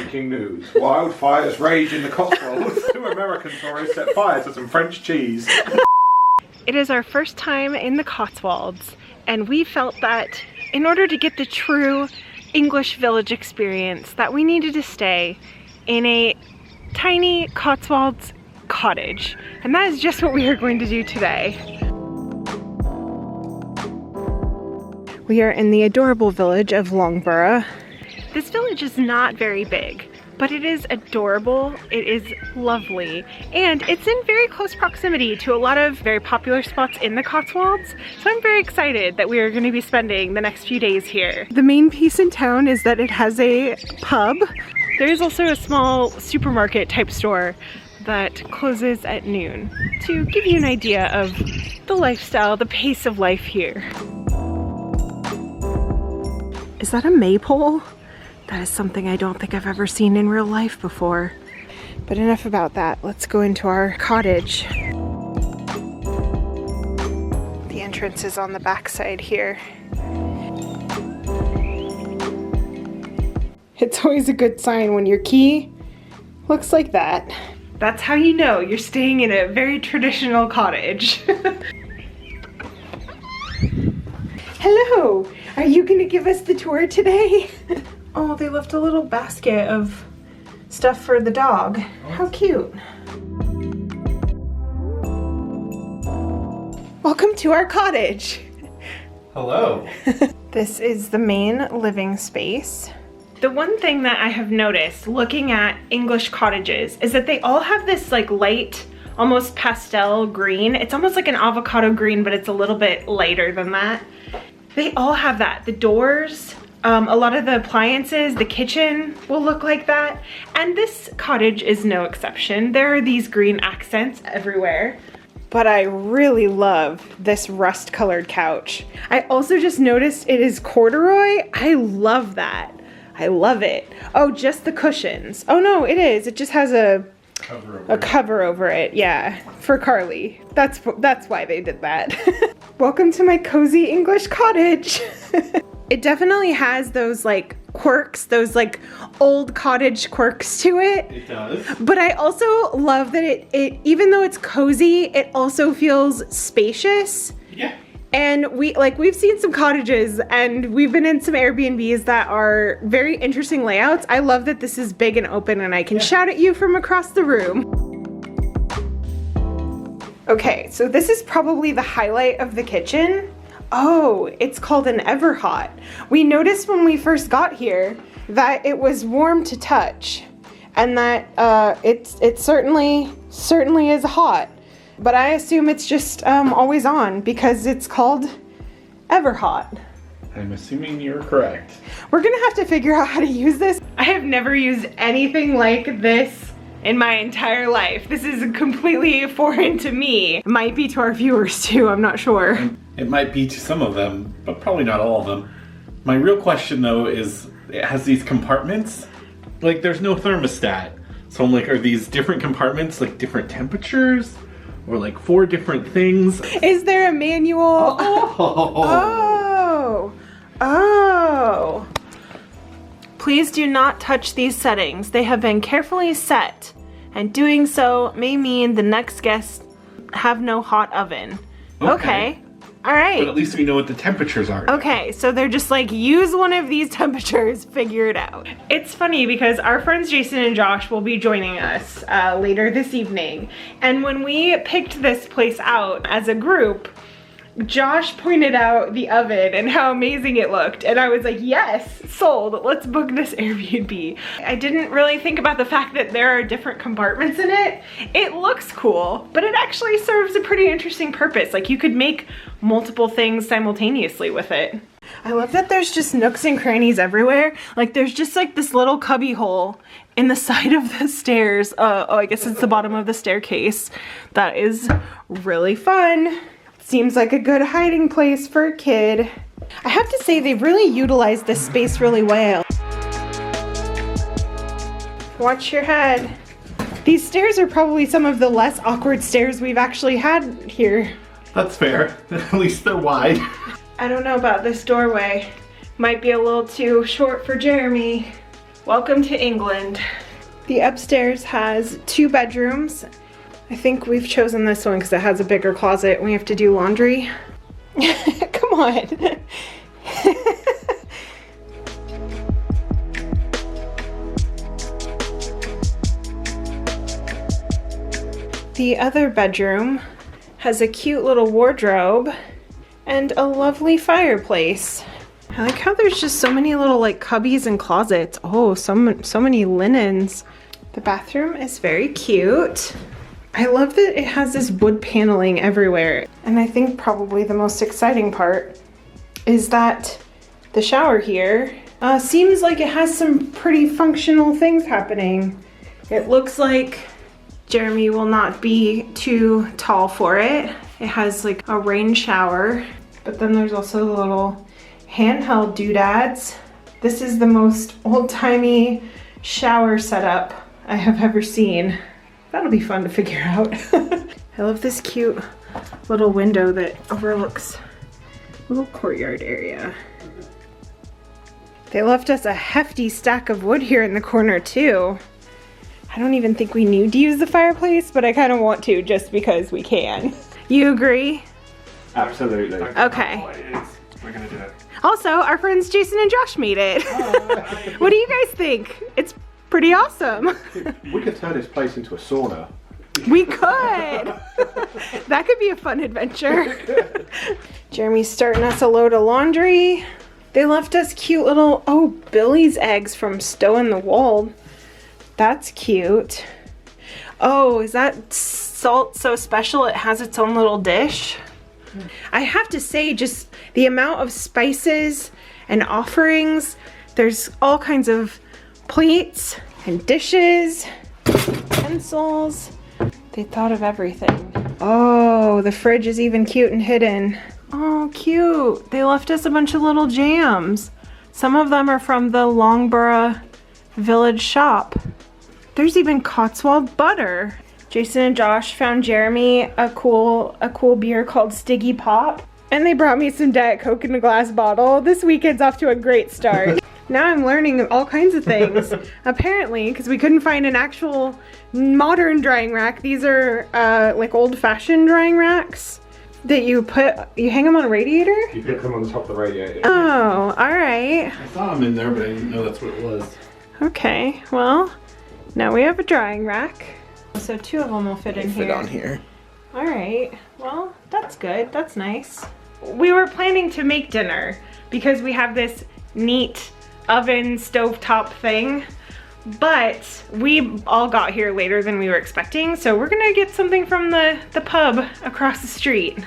Breaking news. Wildfires rage in the Cotswolds. 2 American tourists set fire to some French cheese. It is our first time in the Cotswolds, and we felt that in order to get the true English village experience that we needed to stay in a tiny Cotswolds cottage. And that is just what we are going to do today. We are in the adorable village of Longborough. This village is not very big, but it is adorable, it is lovely, and it's in very close proximity to a lot of very popular spots in the Cotswolds, so I'm very excited that we are going to be spending the next few days here. The main piece in town is that it has a pub. There is also a small supermarket type store that closes at noon to give you an idea of the lifestyle, the pace of life here. Is that a maypole? That is something I don't think I've ever seen in real life before. But enough about that. Let's go into our cottage. The entrance is on the back side here. It's always a good sign when your key looks like that. That's how you know you're staying in a very traditional cottage. Hello! Are you gonna give us the tour today? Oh, they left a little basket of stuff for the dog. How cute. Welcome to our cottage. Hello. This is the main living space. The one thing that I have noticed looking at English cottages is that they all have this like light, almost pastel green. It's almost like an avocado green, but it's a little bit lighter than that. They all have that. The doors, a lot of the appliances, the kitchen will look like that. And this cottage is no exception. There are these green accents everywhere. But I really love this rust colored couch. I also just noticed it is corduroy. I love that. I love it. Oh, just the cushions. Oh no, it is. It just has a cover over it. Yeah, for Carly. That's why they did that. Welcome to my cozy English cottage. It definitely has those like quirks, those like old cottage quirks to it. It does. But I also love that it even though it's cozy, it also feels spacious. Yeah. And we've seen some cottages and we've been in some Airbnbs that are very interesting layouts. I love that this is big and open and I can shout at you from across the room. Okay, so this is probably the highlight of the kitchen. Oh, it's called an Everhot. We noticed when we first got here that it was warm to touch and that it certainly is hot. But I assume it's just always on because it's called Everhot. I'm assuming you're correct. We're gonna have to figure out how to use this. I have never used anything like this in my entire life. This is completely foreign to me. It might be to our viewers too, I'm not sure. It might be to some of them, but probably not all of them. My real question though is, it has these compartments. Like there's no thermostat. So I'm like, are these different compartments like different temperatures? Or like 4 different things? Is there a manual? Oh. Please do not touch these settings. They have been carefully set, and doing so may mean the next guests have no hot oven. Okay. All right. But at least we know what the temperatures are. Okay, so they're just like, use one of these temperatures, figure it out. It's funny because our friends Jason and Josh will be joining us later this evening. And when we picked this place out as a group, Josh pointed out the oven and how amazing it looked. And I was like, yes, sold, let's book this Airbnb. I didn't really think about the fact that there are different compartments in it. It looks cool, but it actually serves a pretty interesting purpose. Like you could make multiple things simultaneously with it. I love that there's just nooks and crannies everywhere. Like there's just like this little cubby hole in the side of the stairs. Oh, I guess it's the bottom of the staircase. That is really fun. Seems like a good hiding place for a kid. I have to say, they've really utilized this space really well. Watch your head. These stairs are probably some of the less awkward stairs we've actually had here. That's fair. At least they're wide. I don't know about this doorway. Might be a little too short for Jeremy. Welcome to England. The upstairs has 2 bedrooms. I think we've chosen this one because it has a bigger closet. We have to do laundry. Come on. The other bedroom has a cute little wardrobe and a lovely fireplace. I like how there's just so many little like cubbies and closets. Oh, so many linens. The bathroom is very cute. I love that it has this wood paneling everywhere. And I think probably the most exciting part is that the shower here seems like it has some pretty functional things happening. It looks like Jeremy will not be too tall for it. It has like a rain shower, but then there's also the little handheld doodads. This is the most old-timey shower setup I have ever seen. That'll be fun to figure out. I love this cute little window that overlooks a little courtyard area. They left us a hefty stack of wood here in the corner too. I don't even think we need to use the fireplace, but I kind of want to just because we can. You agree? Absolutely. Okay. We're gonna do it. Also, our friends Jason and Josh made it. What do you guys think? It's pretty awesome. We could turn this place into a sauna. We could. That could be a fun adventure. Jeremy's starting us a load of laundry. They left us cute little, oh, Billy's eggs from Stow in the Wold. That's cute. Oh, is that salt so special it has its own little dish? I have to say, just the amount of spices and offerings. There's all kinds of plates and dishes, pencils. They thought of everything. Oh, the fridge is even cute and hidden. Oh, cute. They left us a bunch of little jams. Some of them are from the Longborough village shop. There's even Cotswold butter. Jason and Josh found Jeremy a cool beer called Stiggy Pop. And they brought me some Diet Coke in a glass bottle. This weekend's off to a great start. Now I'm learning all kinds of things. Apparently, because we couldn't find an actual modern drying rack. These are like old-fashioned drying racks that you hang them on a radiator? You put them on the top of the radiator. Oh, all right. I saw them in there, but I didn't know that's what it was. Okay, well, now we have a drying rack. So 2 of them will fit in here. Fit on here. All right, well, that's good. That's nice. We were planning to make dinner because we have this neat oven stovetop thing, but we all got here later than we were expecting, so we're gonna get something from the pub across the street.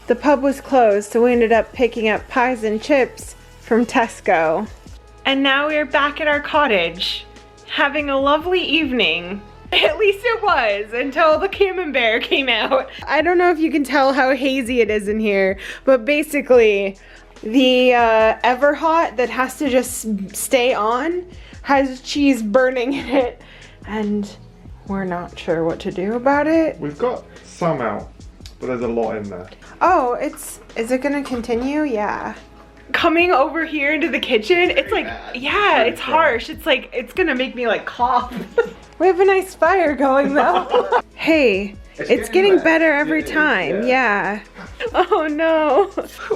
The pub was closed, so we ended up picking up pies and chips from Tesco. And now we're back at our cottage, having a lovely evening. At least it was, until the camembert came out. I don't know if you can tell how hazy it is in here, but basically the Everhot that has to just stay on has cheese burning in it, and we're not sure what to do about it. We've got some out, but there's a lot in there. Oh, is it gonna continue? Yeah. Coming over here into the kitchen, it's like, yeah, it's harsh. It's like, it's gonna make me like cough. We have a nice fire going though. Hey, it's getting better every time, yeah. Oh no.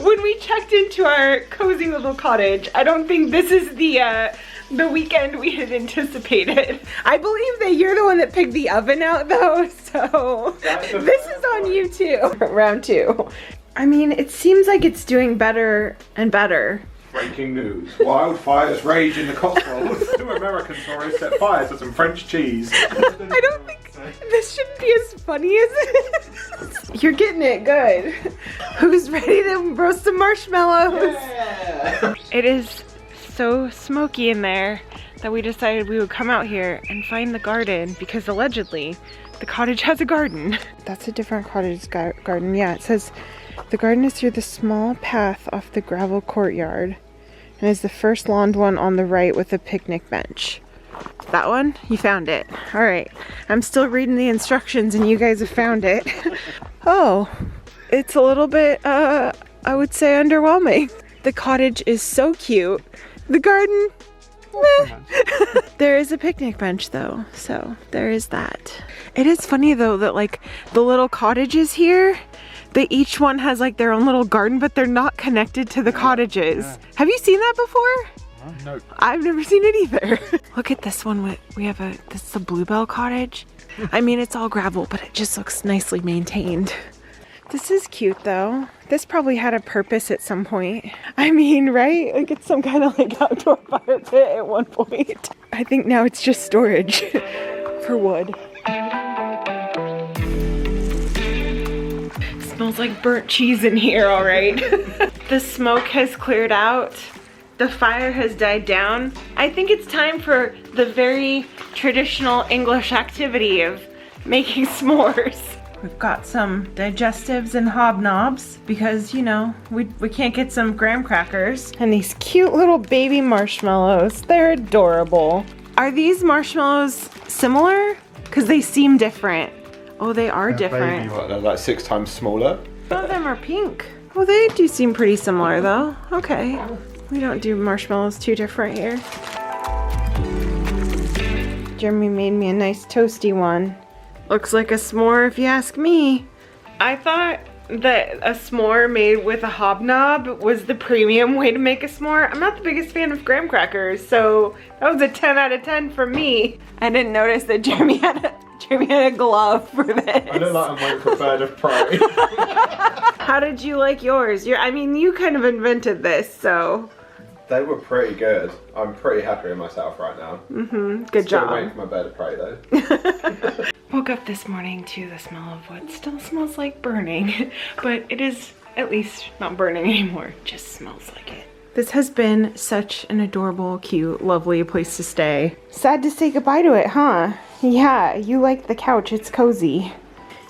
When we checked into our cozy little cottage, I don't think this is the weekend we had anticipated. I believe that you're the one that picked the oven out though, so this is on you too. Round 2. I mean, it seems like it's doing better and better. Breaking news. Wildfires rage in the Cotswolds. 2 American tourists set fire to some French cheese. I don't think this shouldn't be as funny as it is. You're getting it good. Who's ready to roast some marshmallows? Yeah. It is so smoky in there that we decided we would come out here and find the garden because allegedly the cottage has a garden. That's a different cottage garden. Yeah, it says the garden is through the small path off the gravel courtyard and is the first lawned one on the right with a picnic bench. That one? You found it. All right. I'm still reading the instructions and you guys have found it. Oh, it's a little bit, I would say underwhelming. The cottage is so cute. The garden, There is a picnic bench though, so there is that. It is funny though that like the little cottages here, they each one has like their own little garden, but they're not connected to the cottages. Yeah. Have you seen that before? No. I've never seen it either. Look at this one. This is the Bluebell cottage. I mean, it's all gravel, but it just looks nicely maintained. This is cute though. This probably had a purpose at some point. I mean, right? Like it's some kind of like outdoor fire pit at one point. I think now it's just storage for wood. Smells like burnt cheese in here, all right. The smoke has cleared out. The fire has died down. I think it's time for the very traditional English activity of making s'mores. We've got some digestives and hobnobs because, you know, we can't get some graham crackers. And these cute little baby marshmallows. They're adorable. Are these marshmallows similar? Because they seem different. Oh, they are different. Baby, what, they're like 6 times smaller? Some of them are pink. Well, they do seem pretty similar though. Okay. We don't do marshmallows too different here. Jeremy made me a nice toasty one. Looks like a s'more if you ask me. I thought that a s'more made with a hobnob was the premium way to make a s'more. I'm not the biggest fan of graham crackers, so that was a 10 out of 10 for me. I didn't notice that Jeremy had a glove for this. I don't like a wait for bird of prey. How did you like yours? I mean, you kind of invented this, so. They were pretty good. I'm pretty happy with myself right now. Mm-hmm. Good job. Still waiting for my bird of prey though. Woke up this morning to the smell of what still smells like burning, but it is at least not burning anymore. It just smells like it. This has been such an adorable, cute, lovely place to stay. Sad to say goodbye to it, huh? Yeah, you like the couch. It's cozy.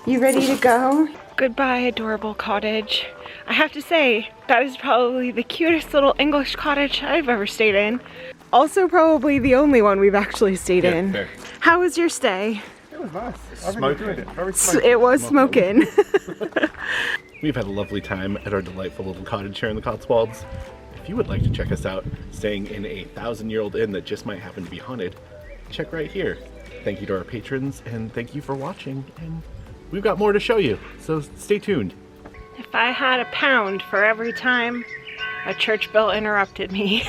You ready to go? Goodbye, adorable cottage. I have to say, that is probably the cutest little English cottage I've ever stayed in. Also probably the only one we've actually stayed in. Fair. How was your stay? It was nice. I really enjoyed it. Very smoky. It was smoking. We've had a lovely time at our delightful little cottage here in the Cotswolds. If you would like to check us out, staying in a 1,000-year-old inn that just might happen to be haunted, check right here. Thank you to our patrons, and thank you for watching. And we've got more to show you, so stay tuned. If I had £1 for every time a church bell interrupted me.